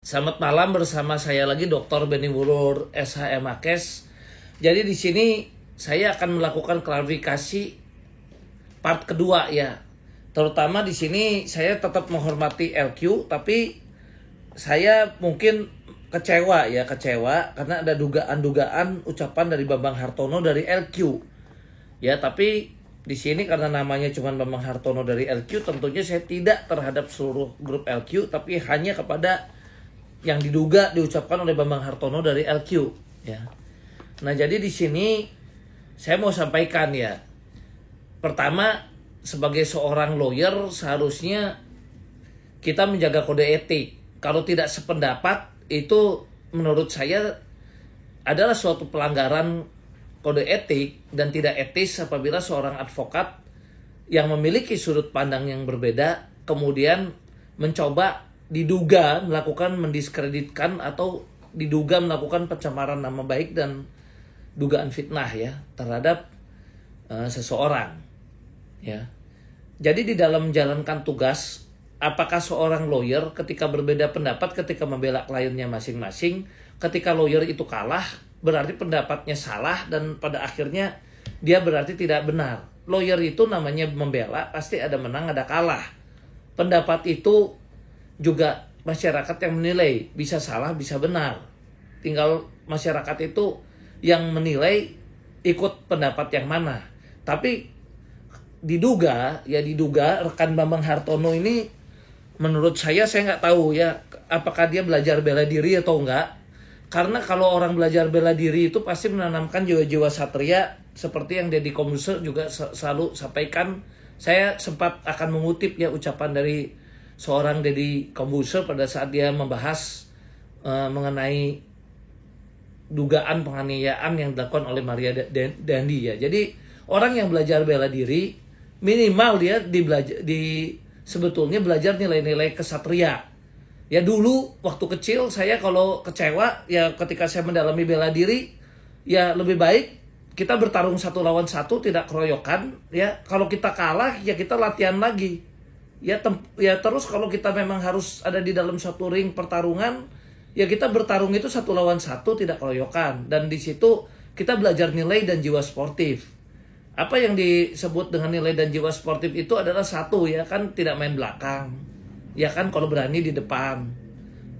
Selamat malam, bersama saya lagi Dr. Benny Wulur SHMAKes. Jadi di sini saya akan melakukan klarifikasi part kedua ya. Terutama di sini saya tetap menghormati LQ, tapi saya mungkin kecewa karena ada dugaan-dugaan ucapan dari Bambang Hartono dari LQ. Ya, tapi di sini karena namanya cuma Bambang Hartono dari LQ, tentunya saya tidak terhadap seluruh grup LQ, tapi hanya kepada yang diduga diucapkan oleh Bambang Hartono dari LQ ya. Nah, jadi di sini saya mau sampaikan ya. Pertama, sebagai seorang lawyer seharusnya kita menjaga kode etik. Kalau tidak sependapat itu menurut saya adalah suatu pelanggaran kode etik dan tidak etis apabila seorang advokat yang memiliki sudut pandang yang berbeda kemudian mencoba diduga melakukan mendiskreditkan atau diduga melakukan pencemaran nama baik dan dugaan fitnah ya terhadap seseorang ya. Jadi di dalam menjalankan tugas, apakah seorang lawyer ketika berbeda pendapat ketika membela kliennya masing-masing, ketika lawyer itu kalah berarti pendapatnya salah dan pada akhirnya dia berarti tidak benar. Lawyer itu namanya membela, pasti ada menang ada kalah. Pendapat itu juga masyarakat yang menilai, bisa salah bisa benar. Tinggal masyarakat itu yang menilai ikut pendapat yang mana. Tapi diduga rekan Bambang Hartono ini menurut saya nggak tahu ya apakah dia belajar bela diri atau enggak. Karena kalau orang belajar bela diri itu pasti menanamkan jiwa-jiwa satria seperti yang Deddy Corbuzier juga selalu sampaikan. Saya sempat akan mengutip ya ucapan dari seorang Deddy Corbuzier pada saat dia membahas mengenai dugaan penganiayaan yang dilakukan oleh Maria Dandi ya. Jadi orang yang belajar bela diri minimal dia sebetulnya belajar nilai-nilai kesatria. Ya dulu waktu kecil saya kalau kecewa ya ketika saya mendalami bela diri ya lebih baik kita bertarung 1 lawan 1 tidak keroyokan ya. Kalau kita kalah ya kita latihan lagi. Ya terus kalau kita memang harus ada di dalam satu ring pertarungan, ya kita bertarung itu 1 lawan 1 tidak keroyokan. Dan di situ kita belajar nilai dan jiwa sportif. Apa yang disebut dengan nilai dan jiwa sportif itu adalah satu ya kan tidak main belakang. Ya kan kalau berani di depan.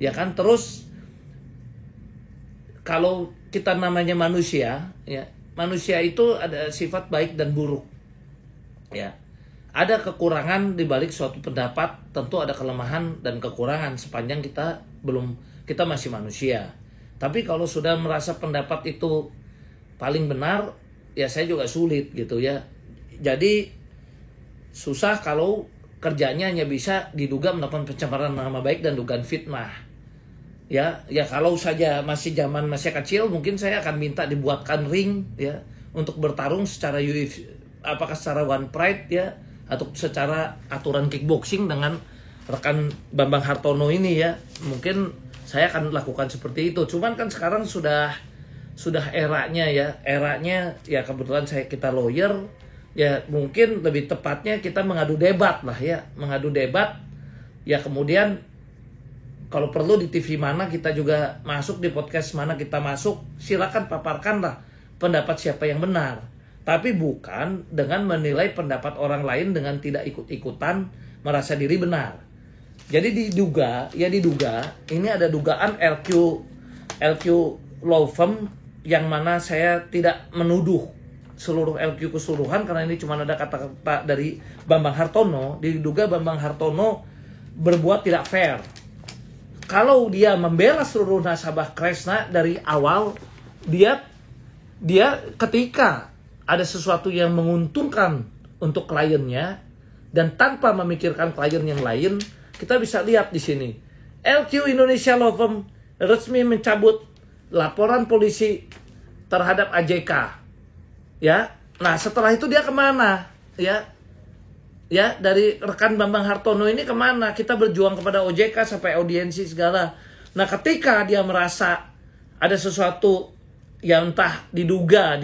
Ya kan terus kalau kita namanya manusia, ya manusia itu ada sifat baik dan buruk. Ya. Ada kekurangan di balik suatu pendapat, tentu ada kelemahan dan kekurangan sepanjang kita masih manusia. Tapi kalau sudah merasa pendapat itu paling benar, ya saya juga sulit gitu ya. Jadi susah kalau kerjanya hanya bisa diduga melakukan pencemaran nama baik dan dugaan fitnah. Ya kalau saja masih zaman masih kecil mungkin saya akan minta dibuatkan ring ya untuk bertarung secara UFC, apakah secara one pride ya atau secara aturan kickboxing dengan rekan Bambang Hartono ini ya. Mungkin saya akan lakukan seperti itu. Cuman kan sekarang sudah eranya ya kebetulan kita lawyer ya, mungkin lebih tepatnya kita mengadu debat lah ya. Mengadu debat ya, kemudian kalau perlu di TV mana kita juga masuk, di podcast mana kita masuk, silakan paparkanlah pendapat siapa yang benar. Tapi bukan dengan menilai pendapat orang lain dengan tidak ikut-ikutan merasa diri benar. Jadi diduga ini ada dugaan LQ law firm yang mana saya tidak menuduh seluruh LQ keseluruhan karena ini cuma ada kata-kata dari Bambang Hartono. Diduga Bambang Hartono berbuat tidak fair. Kalau dia membela seluruh nasabah Kresna dari awal, dia ketika ada sesuatu yang menguntungkan untuk kliennya dan tanpa memikirkan klien yang lain, kita bisa lihat di sini. LQ Indonesia Law Firm resmi mencabut laporan polisi terhadap AJK. Ya. Nah, setelah itu dia kemana? Ya, dari rekan Bambang Hartono ini kemana? Kita berjuang kepada OJK sampai audiensi segala. Nah, ketika dia merasa ada sesuatu yang entah diduga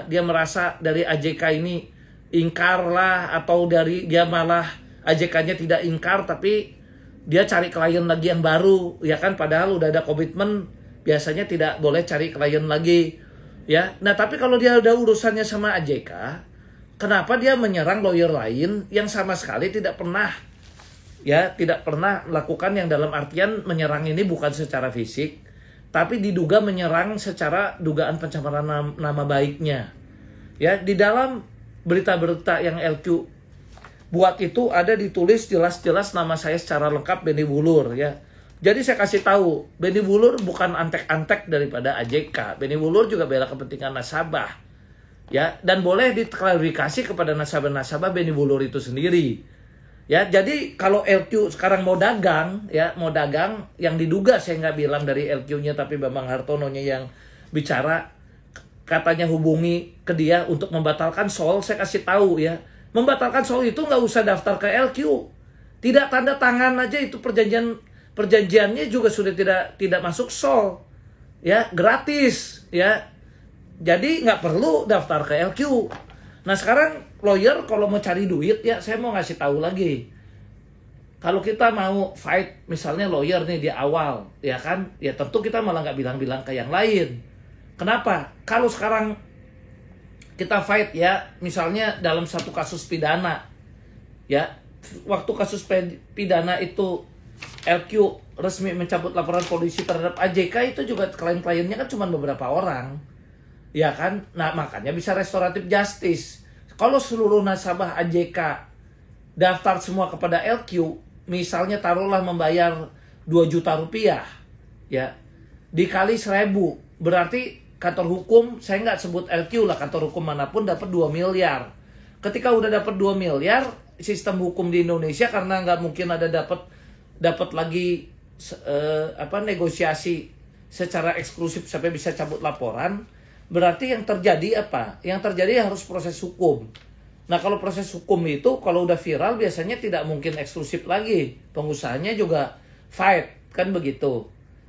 dia merasa dari AJK ini ingkar lah, atau dari dia malah AJK-nya tidak ingkar tapi dia cari klien lagi yang baru, ya kan, padahal udah ada komitmen, biasanya tidak boleh cari klien lagi, ya. Nah, tapi kalau dia udah urusannya sama AJK, kenapa dia menyerang lawyer lain yang sama sekali tidak pernah, ya, tidak pernah melakukan, yang dalam artian menyerang ini bukan secara fisik, tapi diduga menyerang secara dugaan pencemaran nama baiknya. Ya, di dalam berita-berita yang LQ buat itu ada ditulis jelas-jelas nama saya secara lengkap, Benny Wulur, ya. Jadi saya kasih tahu, Benny Wulur bukan antek-antek daripada AJK. Benny Wulur juga bela kepentingan nasabah, ya, dan boleh diklarifikasi kepada nasabah-nasabah Benny Wulur itu sendiri. Ya, jadi kalau LQ sekarang mau dagang, ya, mau dagang, yang diduga, saya nggak bilang dari LQ-nya, tapi Bambang Hartono-nya yang bicara, katanya hubungi ke dia untuk membatalkan sol. Saya kasih tahu, ya, membatalkan sol itu nggak usah daftar ke LQ, tidak tanda tangan aja itu perjanjiannya juga sudah tidak masuk sol, ya, gratis, ya, jadi nggak perlu daftar ke LQ. Nah, sekarang lawyer kalau mau cari duit, ya, saya mau ngasih tahu lagi, kalau kita mau fight misalnya lawyer nih di awal, ya kan, ya tentu kita malah nggak bilang-bilang ke yang lain. Kenapa? Kalau sekarang kita fight, ya, misalnya dalam satu kasus pidana, ya, waktu kasus pidana itu LQ resmi mencabut laporan polisi terhadap AJK, itu juga klien-kliennya kan cuma beberapa orang, ya kan. Nah, makanya bisa restoratif justice. Kalau seluruh nasabah AJK daftar semua kepada LQ, misalnya taruhlah membayar 2 juta rupiah, ya, dikali 1000, berarti kantor hukum, saya nggak sebut LQ lah, kantor hukum manapun dapat 2 miliar. Ketika udah dapat 2 miliar, sistem hukum di Indonesia, karena nggak mungkin ada dapat lagi negosiasi secara eksklusif sampai bisa cabut laporan, berarti yang terjadi apa? Yang terjadi harus proses hukum. Nah, kalau proses hukum itu kalau udah viral biasanya tidak mungkin eksklusif lagi, pengusahanya juga fight, kan begitu.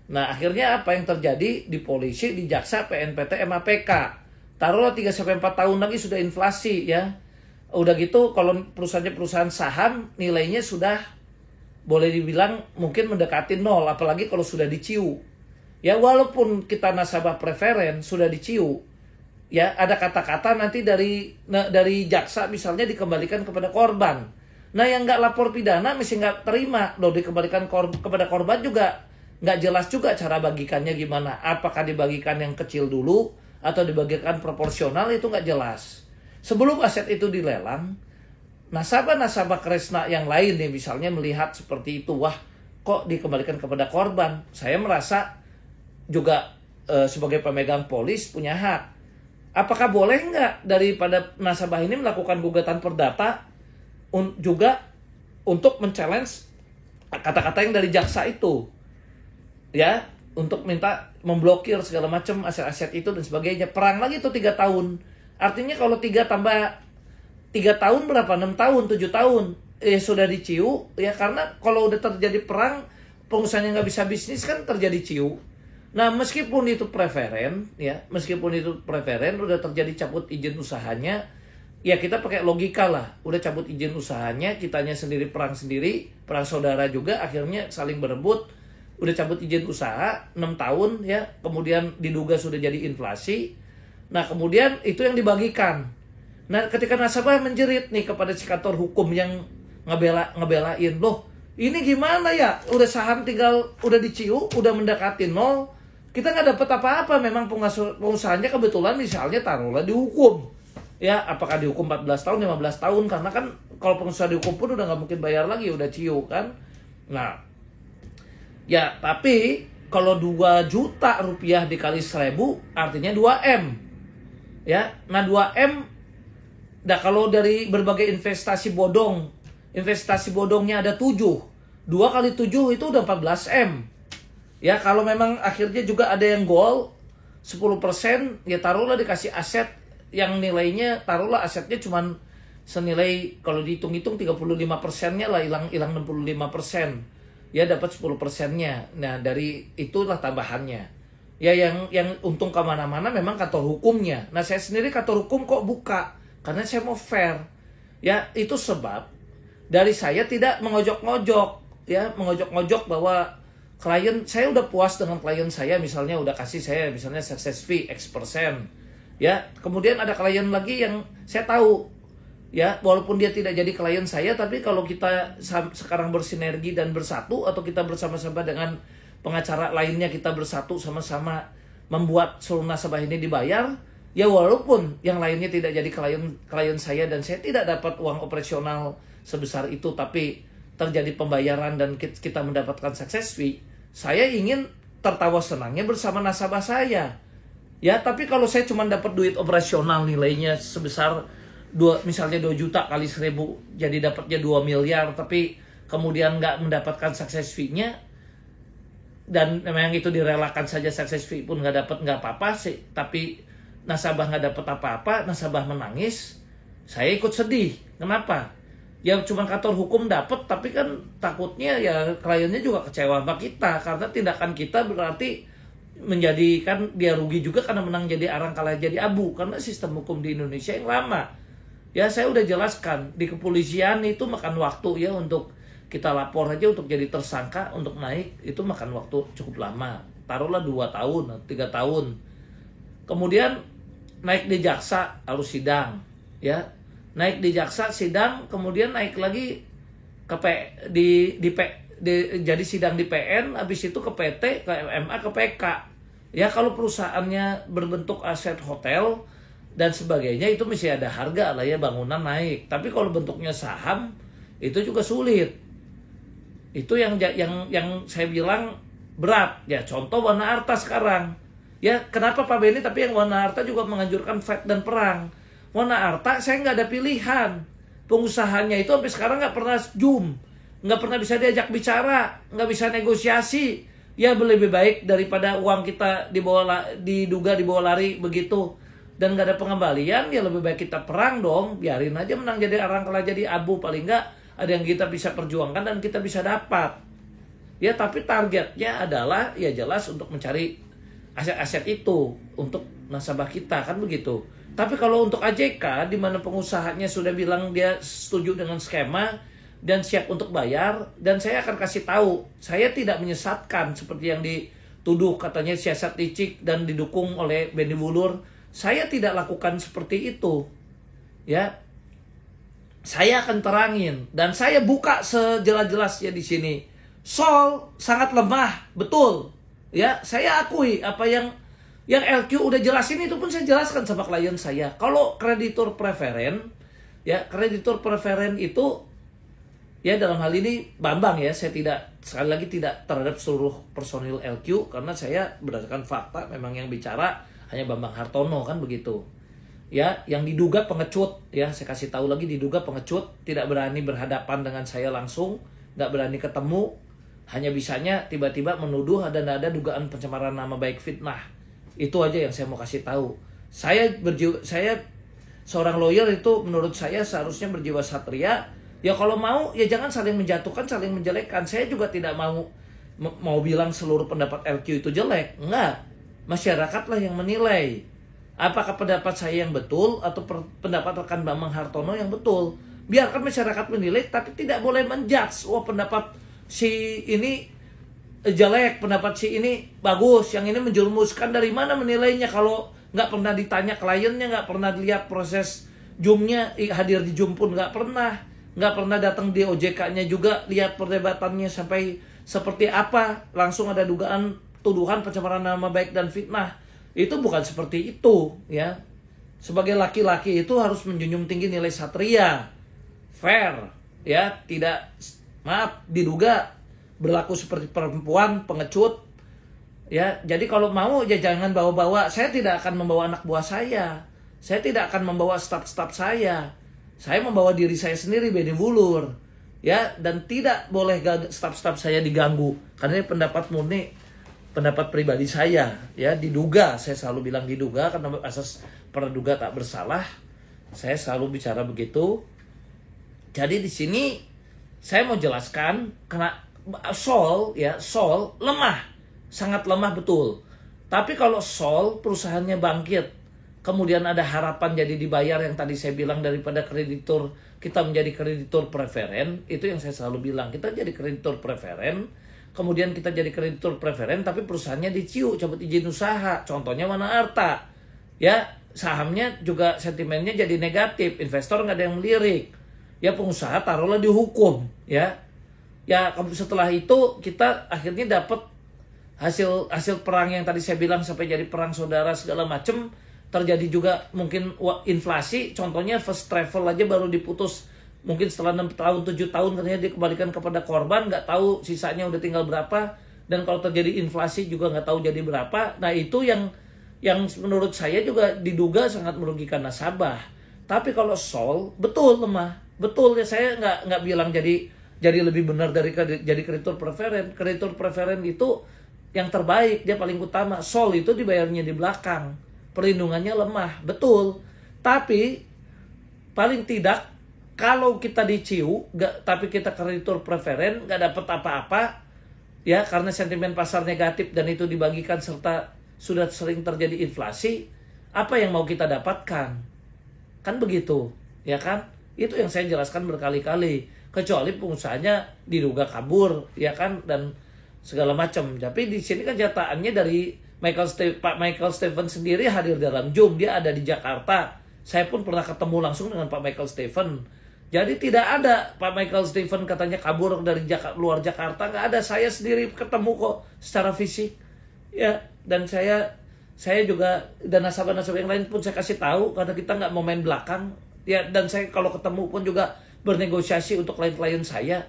Nah, akhirnya apa yang terjadi di polisi, di jaksa, PNPT, MAPK, taruhlah 3-4 tahun lagi sudah inflasi, ya. Udah gitu kalau perusahaan saham nilainya sudah boleh dibilang mungkin mendekati 0, apalagi kalau sudah diciu. Ya, walaupun kita nasabah preferen sudah diciu, ya, ada kata-kata nanti dari jaksa misalnya dikembalikan kepada korban. Nah, yang nggak lapor pidana mesti nggak terima loh, dikembalikan kepada korban juga nggak jelas juga cara bagikannya gimana. Apakah dibagikan yang kecil dulu atau dibagikan proporsional, itu nggak jelas. Sebelum aset itu dilelang, nasabah-nasabah Kresna yang lain nih misalnya melihat seperti itu, wah, kok dikembalikan kepada korban. Saya merasa juga sebagai pemegang polis punya hak. Apakah boleh nggak daripada nasabah ini melakukan gugatan perdata juga untuk men-challenge kata-kata yang dari jaksa itu, ya, untuk minta memblokir segala macam aset-aset itu dan sebagainya. Perang lagi itu 3 tahun. Artinya kalau 3 tambah 3 tahun berapa? 6 tahun, 7 tahun. Sudah diciu, ya, karena kalau udah terjadi perang, pengusahanya nggak bisa bisnis kan terjadi ciu. Nah, meskipun itu preferen, ya, udah terjadi cabut izin usahanya, ya kita pakai logika lah. Udah cabut izin usahanya, kitanya sendiri perang saudara juga, akhirnya saling berebut. Udah cabut izin usaha 6 tahun, ya, kemudian diduga sudah jadi inflasi. Nah, kemudian itu yang dibagikan. Nah, ketika nasabah menjerit nih kepada si kantor hukum yang ngebelain, loh, ini gimana ya? Udah saham tinggal udah diciu, udah mendekati 0, kita nggak dapat apa-apa. Memang pengusahanya kebetulan misalnya taruhlah dihukum, ya, apakah dihukum 14 tahun, 15 tahun, karena kan kalau pengusaha dihukum pun udah nggak mungkin bayar lagi, udah ciu kan. Nah, ya, tapi kalau 2 juta rupiah dikali 1000 artinya 2M, ya. Nah, 2M, nah, kalau dari berbagai investasi bodongnya ada 7, 2 kali 7 itu udah 14M. Ya, kalau memang akhirnya juga ada yang goal 10%, ya taruhlah dikasih aset yang nilainya, taruhlah asetnya cuman senilai, kalau dihitung-hitung 35%-nya lah, hilang 65%. Ya, dapat 10%-nya. Nah, dari itulah tambahannya. Ya, yang untung kemana-mana memang kantor hukumnya. Nah, saya sendiri kantor hukum kok buka, karena saya mau fair. Ya, itu sebab dari saya tidak mengojok-ngojok. ya mengojok-ngojok bahwa klien saya udah puas dengan klien saya, misalnya udah kasih saya misalnya success fee X%. Ya, kemudian ada klien lagi yang saya tahu ya, walaupun dia tidak jadi klien saya, tapi kalau kita sekarang bersinergi dan bersatu, atau kita bersama-sama dengan pengacara lainnya, kita bersatu sama-sama membuat seluruh nasabah ini dibayar, ya walaupun yang lainnya tidak jadi klien saya dan saya tidak dapat uang operasional sebesar itu, tapi terjadi pembayaran dan kita mendapatkan success fee, saya ingin tertawa senangnya bersama nasabah saya. Ya, tapi kalau saya cuma dapat duit operasional nilainya sebesar misalnya 2 juta kali 1000, jadi dapatnya 2 miliar, tapi kemudian nggak mendapatkan success fee-nya, dan memang itu direlakan saja, success fee pun nggak dapat, nggak apa-apa sih, tapi nasabah nggak dapat apa-apa, nasabah menangis, saya ikut sedih. Kenapa? Ya cuma kantor hukum dapat, tapi kan takutnya ya kliennya juga kecewa sama kita, karena tindakan kita berarti menjadikan dia rugi juga, karena menang jadi arang kalah jadi abu, karena sistem hukum di Indonesia yang lama. Ya saya udah jelaskan, di kepolisian itu makan waktu ya, untuk kita lapor aja untuk jadi tersangka, untuk naik itu makan waktu cukup lama, taruhlah 2 tahun, 3 tahun. Kemudian naik di jaksa harus sidang, ya naik di jaksa sidang, kemudian naik lagi ke jadi sidang di PN, habis itu ke PT, ke MMA, ke PK. Ya kalau perusahaannya berbentuk aset hotel dan sebagainya, itu mesti ada harga lah ya, bangunan naik. Tapi kalau bentuknya saham, itu juga sulit. Itu yang saya bilang berat. Ya contoh Wana Arta sekarang. Ya kenapa Pak Benny, tapi yang Wana Arta juga menganjurkan fight dan perang. Wana Arta saya nggak ada pilihan. Pengusahanya itu sampai sekarang nggak pernah zoom, nggak pernah bisa diajak bicara, nggak bisa negosiasi. Ya lebih baik daripada uang kita diduga dibawa lari begitu dan nggak ada pengembalian, ya lebih baik kita perang dong. Biarin aja menang jadi arang kalah jadi abu, paling nggak ada yang kita bisa perjuangkan dan kita bisa dapat. Ya tapi targetnya adalah ya jelas untuk mencari aset-aset itu untuk nasabah kita, kan begitu. Tapi kalau untuk AJK, di mana pengusahanya sudah bilang dia setuju dengan skema dan siap untuk bayar, dan saya akan kasih tahu, saya tidak menyesatkan seperti yang dituduh katanya siasat licik dan didukung oleh Benny Wulur. Saya tidak lakukan seperti itu. Ya. Saya akan terangin dan saya buka sejelas-jelasnya di sini. Sol sangat lemah, betul. Ya, saya akui apa yang LQ udah jelasin itu pun saya jelaskan sama klien saya. Kalau kreditur preferen, ya kreditur preferen itu, ya dalam hal ini Bambang ya, saya tidak, sekali lagi tidak terhadap seluruh personil LQ, karena saya berdasarkan fakta memang yang bicara hanya Bambang Hartono, kan begitu. Ya, yang diduga pengecut, ya saya kasih tahu lagi, diduga pengecut, tidak berani berhadapan dengan saya langsung, nggak berani ketemu, hanya bisanya tiba-tiba menuduh dan ada dugaan pencemaran nama baik, fitnah. Itu aja yang saya mau kasih tahu. Saya seorang lawyer itu menurut saya seharusnya berjiwa satria. Ya kalau mau ya jangan saling menjatuhkan, saling menjelekkan. Saya juga tidak mau bilang seluruh pendapat LQ itu jelek. Enggak. Masyarakatlah yang menilai. Apakah pendapat saya yang betul atau pendapat rekan Bambang Hartono yang betul. Biarkan masyarakat menilai, tapi tidak boleh menjudge. Wah pendapat si ini jelek, pendapat si ini bagus, yang ini menjerumuskan. Dari mana menilainya kalau nggak pernah ditanya kliennya, nggak pernah lihat proses zoomnya, hadir di zoom pun nggak pernah datang di OJK-nya juga lihat perdebatannya sampai seperti apa, langsung ada dugaan tuduhan pencemaran nama baik dan fitnah. Itu bukan seperti itu ya. Sebagai laki-laki itu harus menjunjung tinggi nilai satria, fair ya, tidak diduga berlaku seperti perempuan pengecut ya. Jadi kalau mau ya jangan bawa-bawa. Saya tidak akan membawa anak buah saya tidak akan membawa staf-staf saya membawa diri saya sendiri, Benny Wulur ya, dan tidak boleh staf-staf saya diganggu karena ini pendapat murni, pendapat pribadi saya ya. Diduga, saya selalu bilang diduga karena asas praduga tak bersalah, saya selalu bicara begitu. Jadi di sini saya mau jelaskan, karena Sol lemah, sangat lemah betul. Tapi kalau Sol perusahaannya bangkit, kemudian ada harapan jadi dibayar yang tadi saya bilang daripada kreditur kita menjadi kreditur preferen, itu yang saya selalu bilang, kita jadi kreditur preferen, kemudian kita jadi kreditur preferen tapi perusahaannya diciu, cabut izin usaha, contohnya Wana Arta, ya sahamnya juga sentimennya jadi negatif, investor nggak ada yang melirik, ya pengusaha taruhlah dihukum, ya setelah itu kita akhirnya dapat hasil perang yang tadi saya bilang sampai jadi perang saudara segala macem. Terjadi juga mungkin inflasi, contohnya first travel aja baru diputus mungkin setelah 6 tahun 7 tahun katanya dikembalikan kepada korban, nggak tahu sisanya udah tinggal berapa, dan kalau terjadi inflasi juga nggak tahu jadi berapa. Nah itu yang menurut saya juga diduga sangat merugikan nasabah. Tapi kalau Sol betul lemah, betul ya, saya nggak bilang jadi lebih benar dari jadi kreditur preferen. Kreditur preferen itu yang terbaik, dia paling utama. Sol itu dibayarnya di belakang, perlindungannya lemah, betul. Tapi paling tidak kalau kita diciu, tapi kita kreditur preferen nggak dapat apa-apa, ya karena sentimen pasar negatif dan itu dibagikan serta sudah sering terjadi inflasi, apa yang mau kita dapatkan? Kan begitu, ya kan? Itu yang saya jelaskan berkali-kali. Kecuali pengusahanya diduga kabur, ya kan, dan segala macam. Tapi di sini kan nyataannya dari Pak Michael Steven sendiri hadir dalam Zoom, dia ada di Jakarta. Saya pun pernah ketemu langsung dengan Pak Michael Steven. Jadi tidak ada Pak Michael Steven katanya kabur dari luar Jakarta, nggak ada. Saya sendiri ketemu kok secara fisik, ya. Dan saya juga dan nasabah-nasabah yang lain pun saya kasih tahu karena kita nggak mau main belakang, ya. Dan saya kalau ketemu pun juga bernegosiasi untuk klien-klien saya,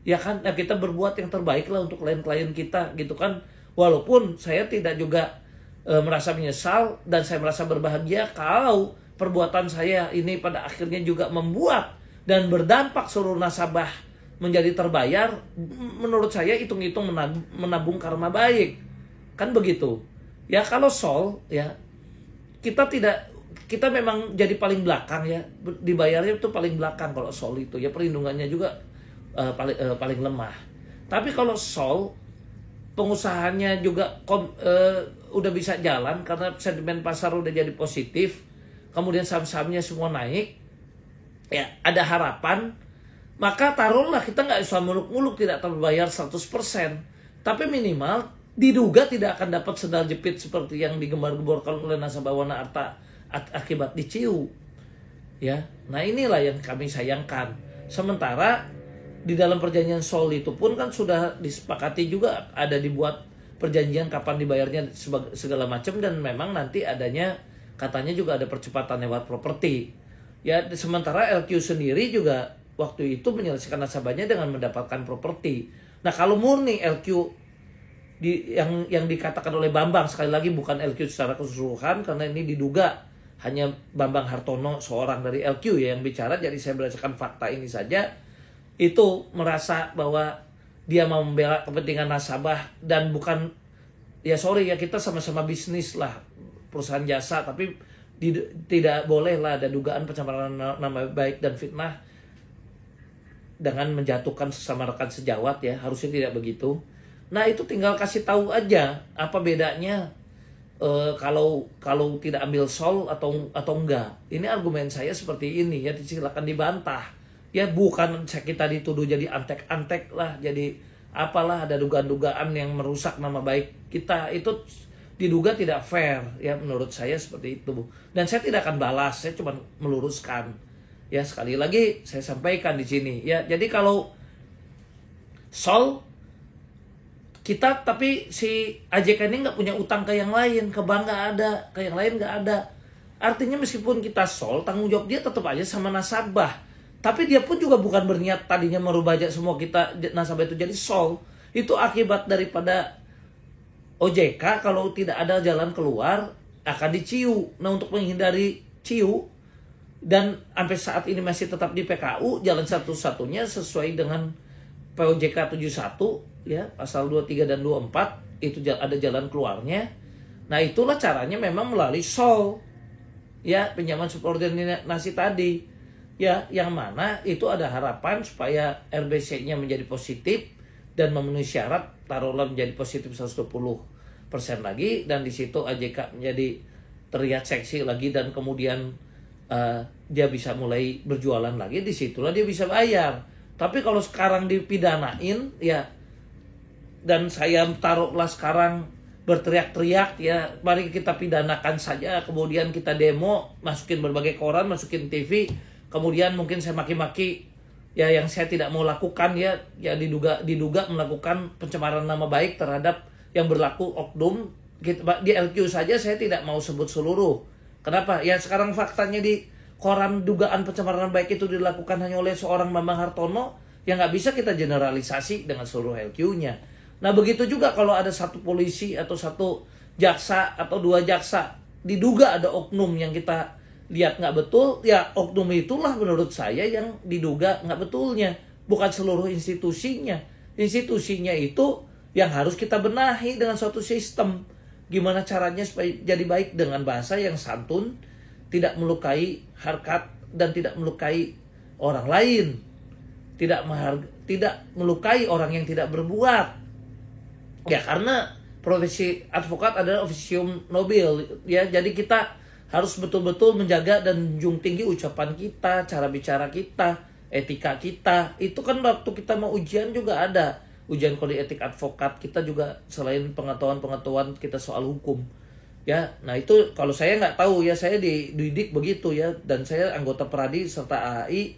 ya kan. Nah kita berbuat yang terbaik lah untuk klien-klien kita, gitu kan. Walaupun saya tidak juga merasa menyesal dan saya merasa berbahagia kalau perbuatan saya ini pada akhirnya juga membuat dan berdampak seluruh nasabah menjadi terbayar. Menurut saya hitung-hitung menabung karma baik, kan begitu. Ya kalau Sol, ya kita memang jadi paling belakang, ya dibayarnya itu paling belakang kalau Sol itu, ya perlindungannya juga paling lemah. Tapi kalau Sol pengusahanya juga udah bisa jalan karena sentimen pasar udah jadi positif, kemudian saham-sahamnya semua naik, ya ada harapan, maka taruhlah kita nggak bisa muluk-muluk tidak terbayar 100%, tapi minimal diduga tidak akan dapat sendal jepit seperti yang digembar-gemborkan oleh nasabah Wana Arta akibat diciu, ya. Nah inilah yang kami sayangkan. Sementara di dalam perjanjian Sol itu pun kan sudah disepakati juga, ada dibuat perjanjian kapan dibayarnya segala macam, dan memang nanti adanya katanya juga ada percepatan lewat properti. Ya sementara LQ sendiri juga waktu itu menyelesaikan nasabahnya dengan mendapatkan properti. Nah kalau murni LQ yang dikatakan oleh Bambang, sekali lagi bukan LQ secara keseluruhan karena ini diduga hanya Bambang Hartono seorang dari LQ ya yang bicara, jadi saya berdasarkan fakta ini saja, itu merasa bahwa dia mau membela kepentingan nasabah dan bukan, ya sorry ya kita sama-sama bisnis lah, perusahaan jasa, tapi tidak boleh lah ada dugaan pencemaran nama baik dan fitnah dengan menjatuhkan sesama rekan sejawat, ya harusnya tidak begitu. Nah itu tinggal kasih tahu aja apa bedanya kalau tidak ambil Sol atau enggak. Ini argumen saya seperti ini, ya silakan dibantah. Ya bukan kita dituduh jadi antek-antek lah, jadi apalah, ada dugaan-dugaan yang merusak nama baik kita, itu diduga tidak fair, ya menurut saya seperti itu. Dan saya tidak akan balas, saya cuma meluruskan. Ya sekali lagi saya sampaikan di sini, ya jadi kalau Sol kita, tapi si AJK ini nggak punya utang ke yang lain, ke bank nggak ada, ke yang lain nggak ada. Artinya meskipun kita Sol, tanggung jawab dia tetap aja sama nasabah. Tapi dia pun juga bukan berniat tadinya merubah aja semua kita nasabah itu jadi Sol. Itu akibat daripada OJK kalau tidak ada jalan keluar akan diciu. Nah untuk menghindari ciu dan sampai saat ini masih tetap di PKU, jalan satu-satunya sesuai dengan POJK 71 ya pasal 23 dan 24 itu ada jalan keluarnya. Nah itulah caranya memang melalui Sol, ya pinjaman subordinasi tadi. Ya, yang mana itu ada harapan supaya RBC-nya menjadi positif dan memenuhi syarat, taruhlah menjadi positif 120% lagi, dan di situ AJK menjadi terlihat seksi lagi dan kemudian dia bisa mulai berjualan lagi, disitulah dia bisa bayar. Tapi kalau sekarang dipidanain ya, dan saya taruhlah sekarang berteriak-teriak ya, mari kita pidanakan saja, kemudian kita demo, masukin berbagai koran, masukin TV, kemudian mungkin saya maki-maki ya yang saya tidak mau lakukan ya diduga melakukan pencemaran nama baik terhadap yang berlaku oknum. Di LQ saja saya tidak mau sebut seluruh. Kenapa? Ya sekarang faktanya di koran dugaan pencemaran baik itu dilakukan hanya oleh seorang Bambang Hartono, yang nggak bisa kita generalisasi dengan seluruh LQ-nya. Nah begitu juga kalau ada satu polisi atau satu jaksa atau dua jaksa diduga ada oknum yang kita lihat nggak betul, ya oknum itulah menurut saya yang diduga nggak betulnya, bukan seluruh institusinya. Institusinya itu yang harus kita benahi dengan suatu sistem. Gimana caranya supaya jadi baik dengan bahasa yang santun, tidak melukai harkat dan tidak melukai orang lain, tidak melukai orang yang tidak berbuat. Ya karena profesi advokat adalah officium nobile ya, jadi kita harus betul-betul menjaga dan menjunjung tinggi ucapan kita, cara bicara kita, etika kita. Itu kan waktu kita mau ujian juga ada ujian kode etik advokat, kita juga selain pengetahuan kita soal hukum. Ya, nah itu kalau saya nggak tahu ya, saya dididik begitu ya, dan saya anggota Pradi serta AAI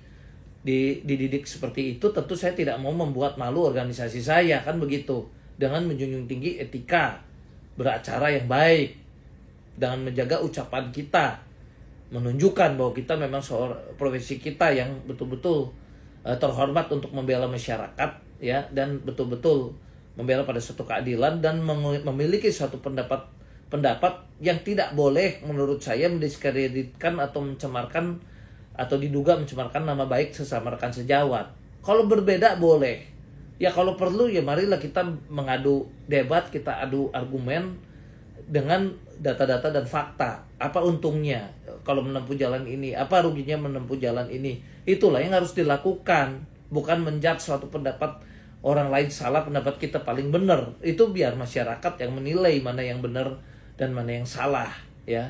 dididik seperti itu. Tentu saya tidak mau membuat malu organisasi saya, kan begitu. Dengan menjunjung tinggi etika beracara yang baik, dengan menjaga ucapan kita, menunjukkan bahwa kita memang profesi kita yang betul-betul terhormat untuk membela masyarakat ya, dan betul-betul membela pada suatu keadilan dan memiliki suatu pendapat yang tidak boleh menurut saya mendiskreditkan atau mencemarkan atau diduga mencemarkan nama baik sesama rekan sejawat. Kalau berbeda boleh. Ya kalau perlu ya marilah kita mengadu debat, kita adu argumen dengan data-data dan fakta. Apa untungnya kalau menempuh jalan ini? Apa ruginya menempuh jalan ini? Itulah yang harus dilakukan. Bukan menjudge suatu pendapat orang lain salah, pendapat kita paling benar. Itu biar masyarakat yang menilai mana yang benar dan mana yang salah ya.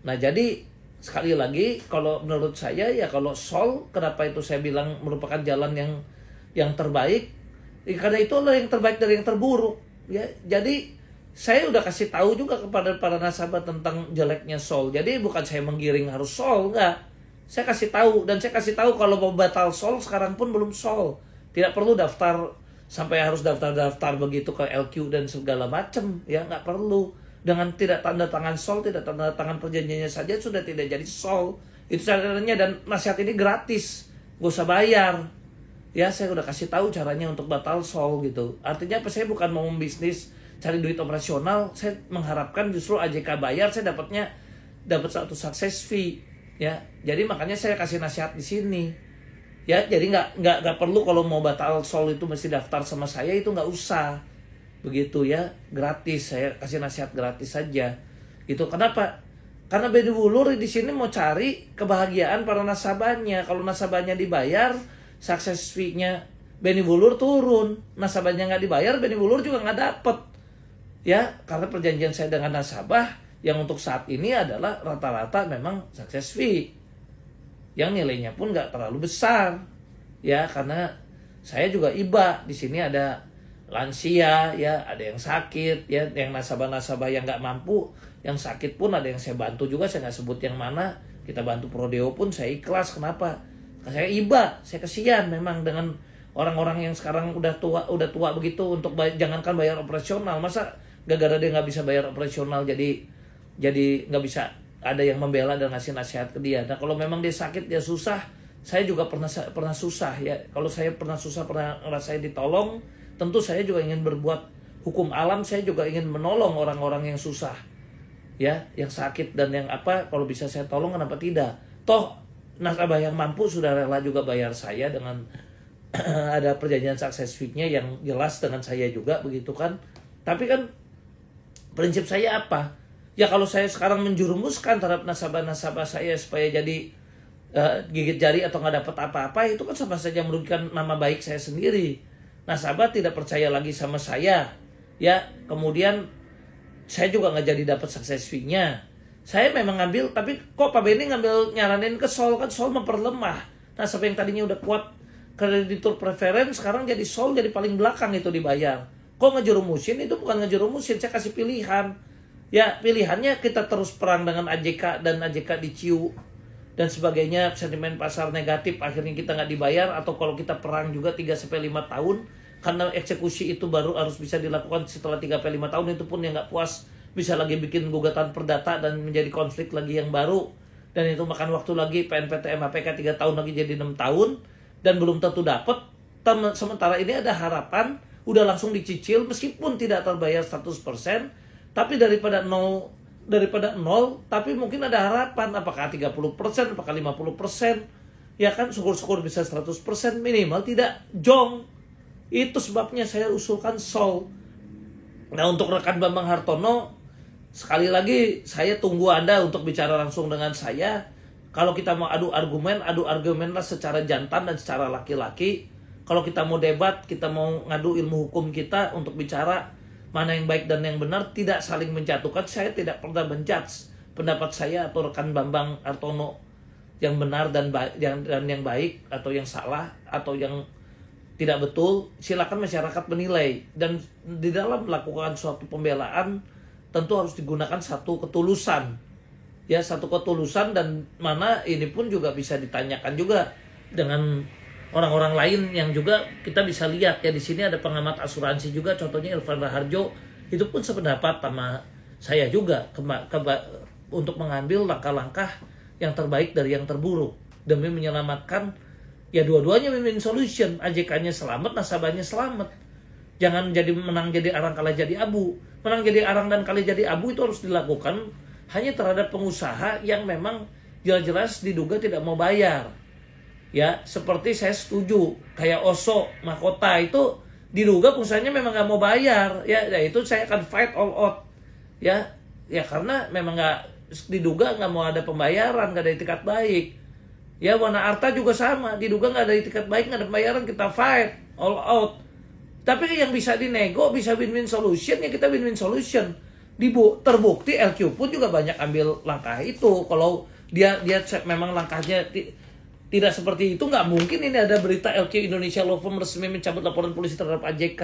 Nah jadi sekali lagi kalau menurut saya ya, kalau Sol, kenapa itu saya bilang merupakan jalan yang terbaik? Ya, karena itu adalah yang terbaik dari yang terburuk ya. Jadi saya udah kasih tahu juga kepada para nasabah tentang jeleknya Sol. Jadi bukan saya menggiring harus Sol, enggak. Saya kasih tahu, dan saya kasih tahu kalau mau batal Sol sekarang pun belum Sol. Tidak perlu daftar sampai harus daftar begitu ke LQ dan segala macam ya, nggak perlu. Dengan tidak tanda tangan Sol, tidak tanda tangan perjanjiannya saja sudah tidak jadi Sol. Itu caranya, dan nasihat ini gratis, gak usah bayar. Ya saya udah kasih tahu caranya untuk batal Sol gitu. Artinya apa? Saya bukan mau membisnis cari duit operasional, saya mengharapkan justru AJK bayar, saya dapat satu success fee ya. Jadi makanya saya kasih nasihat di sini ya. Jadi nggak perlu kalau mau batal Sol itu mesti daftar sama saya, itu nggak usah begitu ya, gratis. Saya kasih nasihat gratis saja itu. Kenapa? Karena Benny Wulur di sini mau cari kebahagiaan para nasabahnya. Kalau nasabahnya dibayar, success fee-nya Benny Wulur turun. Nasabahnya nggak dibayar, Benny Wulur juga nggak dapet ya. Karena perjanjian saya dengan nasabah yang untuk saat ini adalah rata-rata memang success fee yang nilainya pun nggak terlalu besar ya, karena saya juga iba di sini, ada lansia ya, ada yang sakit ya, yang nasabah-nasabah yang nggak mampu, yang sakit pun ada yang saya bantu juga. Saya nggak sebut yang mana, kita bantu Prodeo pun saya ikhlas. Kenapa? Saya iba, saya kesian memang dengan orang-orang yang sekarang udah tua begitu, untuk jangankan bayar operasional, masa gara-gara dia nggak bisa bayar operasional jadi nggak bisa ada yang membela dan ngasih nasihat ke dia. Nah kalau memang dia sakit, dia susah, saya juga pernah susah ya. Kalau saya pernah susah, pernah ngerasain ditolong, tentu saya juga ingin berbuat hukum alam. Saya juga ingin menolong orang-orang yang susah ya, yang sakit dan yang apa. Kalau bisa saya tolong, kenapa tidak? Toh nasabah yang mampu sudah rela juga bayar saya dengan ada perjanjian success fee-nya yang jelas dengan saya juga begitu kan. Tapi kan prinsip saya apa? Ya kalau saya sekarang menjurumuskan terhadap nasabah-nasabah saya supaya jadi gigit jari atau nggak dapat apa-apa, itu kan sama saja merugikan nama baik saya sendiri. Nasabah tidak percaya lagi sama saya ya, kemudian saya juga nggak jadi dapat success fee-nya. Saya memang ngambil, tapi kok Pak Benny ngambil nyaranin ke Sol, kan Sol memperlemah. Nasabah yang tadinya udah kuat kreditur preference, sekarang jadi Sol, jadi paling belakang itu dibayar. Kok ngejerumusin? Itu bukan ngejerumusin, saya kasih pilihan. Ya pilihannya kita terus perang dengan AJK dan AJK diciu dan sebagainya, sentimen pasar negatif, akhirnya kita nggak dibayar, atau kalau kita perang juga 3-5 tahun, karena eksekusi itu baru harus bisa dilakukan setelah 3-5 tahun, itu pun yang nggak puas bisa lagi bikin gugatan perdata dan menjadi konflik lagi yang baru, dan itu makan waktu lagi, PNPT MHPK 3 tahun lagi jadi 6 tahun, dan belum tentu dapat. Sementara ini ada harapan, udah langsung dicicil meskipun tidak terbayar 100%, tapi daripada nol, tapi mungkin ada harapan, apakah 30%, apakah 50%, ya kan, syukur-syukur bisa 100%, minimal tidak jong. Itu sebabnya saya usulkan Sol. Nah, untuk rekan Bambang Hartono, sekali lagi saya tunggu Anda untuk bicara langsung dengan saya. Kalau kita mau adu argumenlah secara jantan dan secara laki-laki. Kalau kita mau debat, kita mau ngadu ilmu hukum kita untuk bicara mana yang baik dan yang benar, tidak saling menjatuhkan. Saya tidak pernah menjudge pendapat saya atau rekan Bambang Hartono yang benar dan yang baik, atau yang salah, atau yang tidak betul. Silakan masyarakat menilai, dan di dalam melakukan suatu pembelaan tentu harus digunakan satu ketulusan, ya, satu ketulusan, dan mana ini pun juga bisa ditanyakan juga dengan orang-orang lain yang juga kita bisa lihat, ya. Di sini ada pengamat asuransi juga, contohnya Irfan Raharjo, itu pun sependapat sama saya juga untuk mengambil langkah-langkah yang terbaik dari yang terburuk demi menyelamatkan, ya, dua-duanya win-win solution. AJK-nya selamat, nasabahnya selamat. Jangan jadi menang jadi arang, kalah jadi abu. Menang jadi arang dan kalah jadi abu itu harus dilakukan hanya terhadap pengusaha yang memang jelas-jelas diduga tidak mau bayar. Ya, seperti saya setuju kayak Oso Mahkota itu diduga pengusahanya memang nggak mau bayar, ya itu saya akan fight all out, ya karena memang nggak diduga nggak mau ada pembayaran, nggak ada itikat baik. Ya, Wana Arta juga sama, diduga nggak ada itikat baik, nggak ada pembayaran, kita fight all out. Tapi yang bisa dinego, bisa win-win solution, ya kita win-win solution. Terbukti LQ pun juga banyak ambil langkah itu. Kalau dia memang langkahnya tidak seperti itu, nggak mungkin ini ada berita LQ Indonesia Law Firm resmi mencabut laporan polisi terhadap AJK.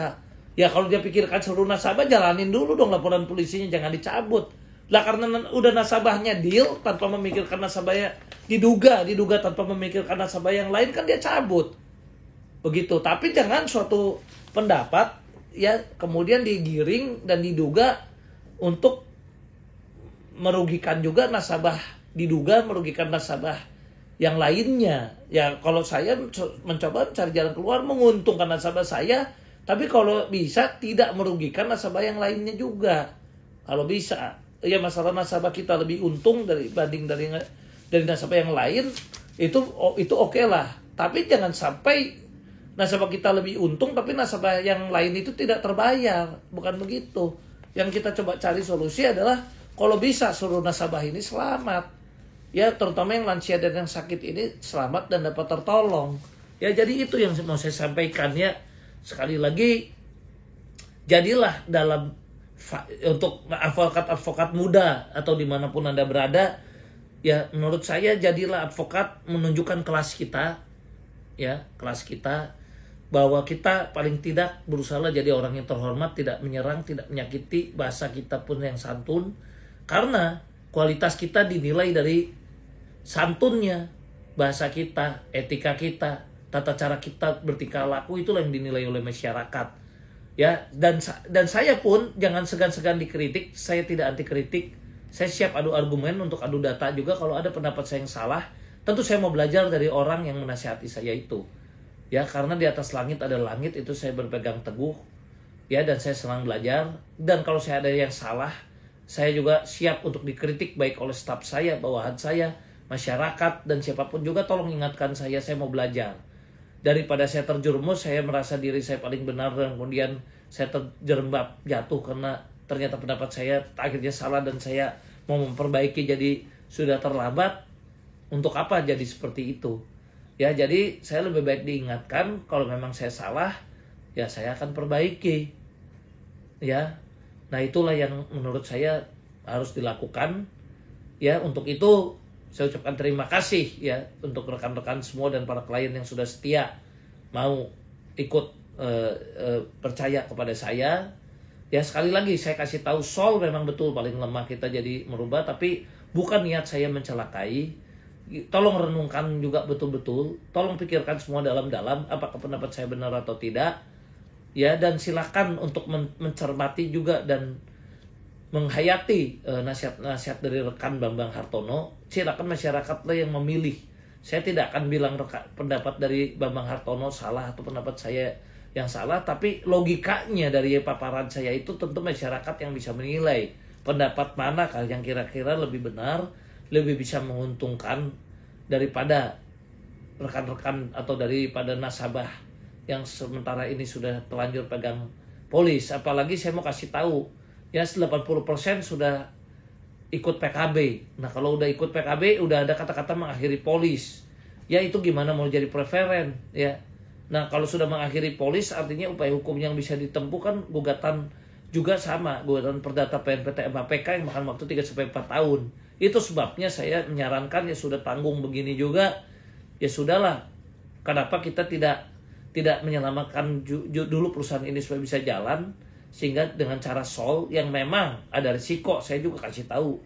Ya kalau dia pikirkan seluruh nasabah, jalanin dulu dong laporan polisinya, jangan dicabut. Lah karena udah nasabahnya deal tanpa memikirkan nasabahnya, diduga tanpa memikirkan nasabah yang lain, kan dia cabut. Begitu. Tapi jangan suatu pendapat, ya, kemudian digiring dan diduga untuk merugikan juga nasabah, diduga merugikan nasabah yang lainnya. Ya kalau saya mencoba cari jalan keluar, menguntungkan nasabah saya, tapi kalau bisa tidak merugikan nasabah yang lainnya juga. Kalau bisa, ya, masalah nasabah kita lebih untung dibanding dari nasabah yang lain, itu oke lah. Tapi jangan sampai nasabah kita lebih untung tapi nasabah yang lain itu tidak terbayar. Bukan begitu. Yang kita coba cari solusi adalah kalau bisa seluruh nasabah ini selamat. Ya, terutama yang lansia dan yang sakit ini selamat dan dapat tertolong. Ya, jadi itu yang mau saya sampaikan, ya. Sekali lagi, jadilah untuk advokat muda atau dimanapun Anda berada, ya, menurut saya jadilah advokat menunjukkan kelas kita, ya, kelas kita, bahwa kita paling tidak berusaha jadi orang yang terhormat, tidak menyerang, tidak menyakiti, bahasa kita pun yang santun, karena kualitas kita dinilai dari santunnya, bahasa kita, etika kita, tata cara kita bertingkah laku, itulah yang dinilai oleh masyarakat. Ya, dan saya pun jangan segan-segan dikritik, saya tidak anti kritik. Saya siap adu argumen untuk adu data juga kalau ada pendapat saya yang salah. Tentu saya mau belajar dari orang yang menasihati saya itu. Ya, karena di atas langit ada langit, itu saya berpegang teguh. Ya, dan saya senang belajar. Dan kalau saya ada yang salah, saya juga siap untuk dikritik baik oleh staf saya, bawahan saya, masyarakat, dan siapapun juga. Tolong ingatkan saya mau belajar. Daripada saya terjerumus, saya merasa diri saya paling benar dan kemudian saya terjerembab jatuh karena ternyata pendapat saya akhirnya salah dan saya mau memperbaiki jadi sudah terlambat. Untuk apa jadi seperti itu? Ya, jadi saya lebih baik diingatkan, kalau memang saya salah, ya saya akan perbaiki. Ya. Nah, itulah yang menurut saya harus dilakukan. Ya, untuk itu saya ucapkan terima kasih ya untuk rekan-rekan semua dan para klien yang sudah setia mau ikut percaya kepada saya. Ya, sekali lagi saya kasih tahu, Sol memang betul paling lemah kita jadi merubah, tapi bukan niat saya mencelakai. Tolong renungkan juga betul-betul, tolong pikirkan semua dalam-dalam apakah pendapat saya benar atau tidak. Ya, dan silakan untuk mencermati juga dan menghayati nasihat-nasihat dari rekan Bambang Hartono. Silakan masyarakatlah yang memilih. Saya tidak akan bilang pendapat dari Bambang Hartono salah atau pendapat saya yang salah, tapi logikanya dari paparan saya itu tentu masyarakat yang bisa menilai pendapat manakah yang kira-kira lebih benar, lebih bisa menguntungkan daripada rekan-rekan atau daripada nasabah yang sementara ini sudah telanjur pegang polis. Apalagi saya mau kasih tahu, ya 80% sudah ikut PKB. Nah, kalau udah ikut PKB, udah ada kata-kata mengakhiri polis. Ya, itu gimana mau jadi preferen, ya. Nah, kalau sudah mengakhiri polis, artinya upaya hukum yang bisa ditempuh kan gugatan juga sama, gugatan perdata PNPT MAPK yang makan waktu 3-4 tahun. Itu sebabnya saya menyarankan, ya sudah tanggung begini juga, ya sudahlah. Kenapa kita tidak menyelamatkan dulu perusahaan ini supaya bisa jalan, sehingga dengan cara Sol yang memang ada risiko, saya juga kasih tahu,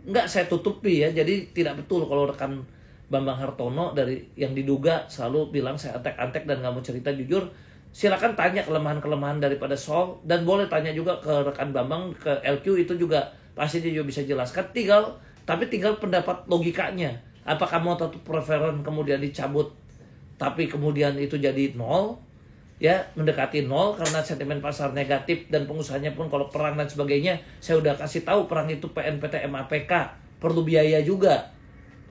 nggak saya tutupi ya. Jadi tidak betul kalau rekan Bambang Hartono dari yang diduga selalu bilang saya antek-antek dan nggak mau cerita jujur. Silakan tanya kelemahan-kelemahan daripada Sol, dan boleh tanya juga ke rekan Bambang, ke LQ, itu juga pasti dia juga bisa jelaskan. Tapi tinggal pendapat logikanya. Apakah mau tetap preferen kemudian dicabut tapi kemudian itu jadi 0, ya mendekati 0 karena sentimen pasar negatif dan pengusahanya pun kalau perang dan sebagainya, saya udah kasih tahu perang itu PNPT MAPK perlu biaya juga,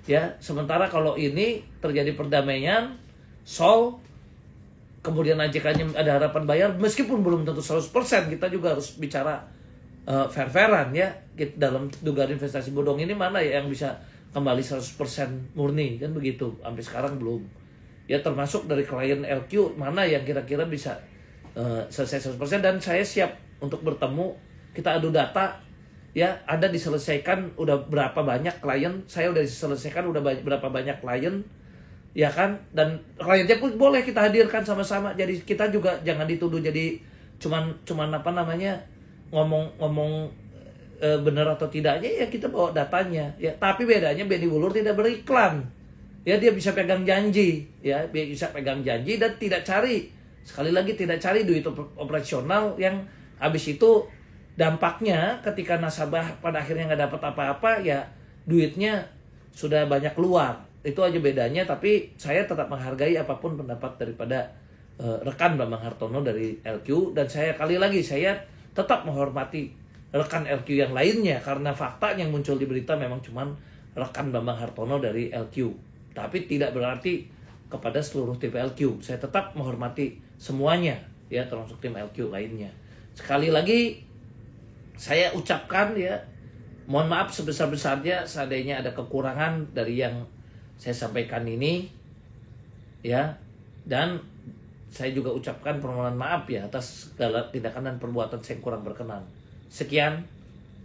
ya. Sementara kalau ini terjadi perdamaian, Sol kemudian AJK-nya ada harapan bayar, meskipun belum tentu 100%, kita juga harus bicara fair-fairan ya. Dalam dugaan investasi bodong ini mana ya yang bisa kembali 100% murni, kan begitu. Sampai sekarang belum. Ya, termasuk dari klien LQ mana yang kira-kira bisa selesai 100%, dan saya siap untuk bertemu, kita adu data ya. Anda diselesaikan udah berapa banyak klien, saya udah diselesaikan udah berapa banyak klien, ya kan. Dan kliennya pun boleh kita hadirkan sama-sama. Jadi kita juga jangan dituduh jadi cuman apa namanya ngomong benar atau tidaknya, ya kita bawa datanya ya. Tapi bedanya Benny Wulur tidak beriklan. Ya, dia bisa pegang janji, ya, dia bisa pegang janji dan tidak cari, sekali lagi tidak cari duit operasional yang habis itu dampaknya ketika nasabah pada akhirnya nggak dapat apa-apa, ya duitnya sudah banyak keluar. Itu aja bedanya. Tapi saya tetap menghargai apapun pendapat daripada rekan Bambang Hartono dari LQ, dan saya kali lagi saya tetap menghormati rekan LQ yang lainnya karena fakta yang muncul di berita memang cuman rekan Bambang Hartono dari LQ. Tapi tidak berarti kepada seluruh tim LQ. Saya tetap menghormati semuanya, ya, termasuk tim LQ lainnya. Sekali lagi saya ucapkan, ya, mohon maaf sebesar-besarnya seandainya ada kekurangan dari yang saya sampaikan ini, ya. Dan saya juga ucapkan permohonan maaf ya atas segala tindakan dan perbuatan saya yang kurang berkenan. Sekian,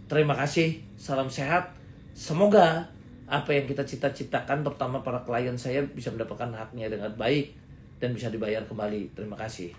terima kasih, salam sehat. Semoga apa yang kita cita-citakan, terutama para klien saya, bisa mendapatkan haknya dengan baik dan bisa dibayar kembali. Terima kasih.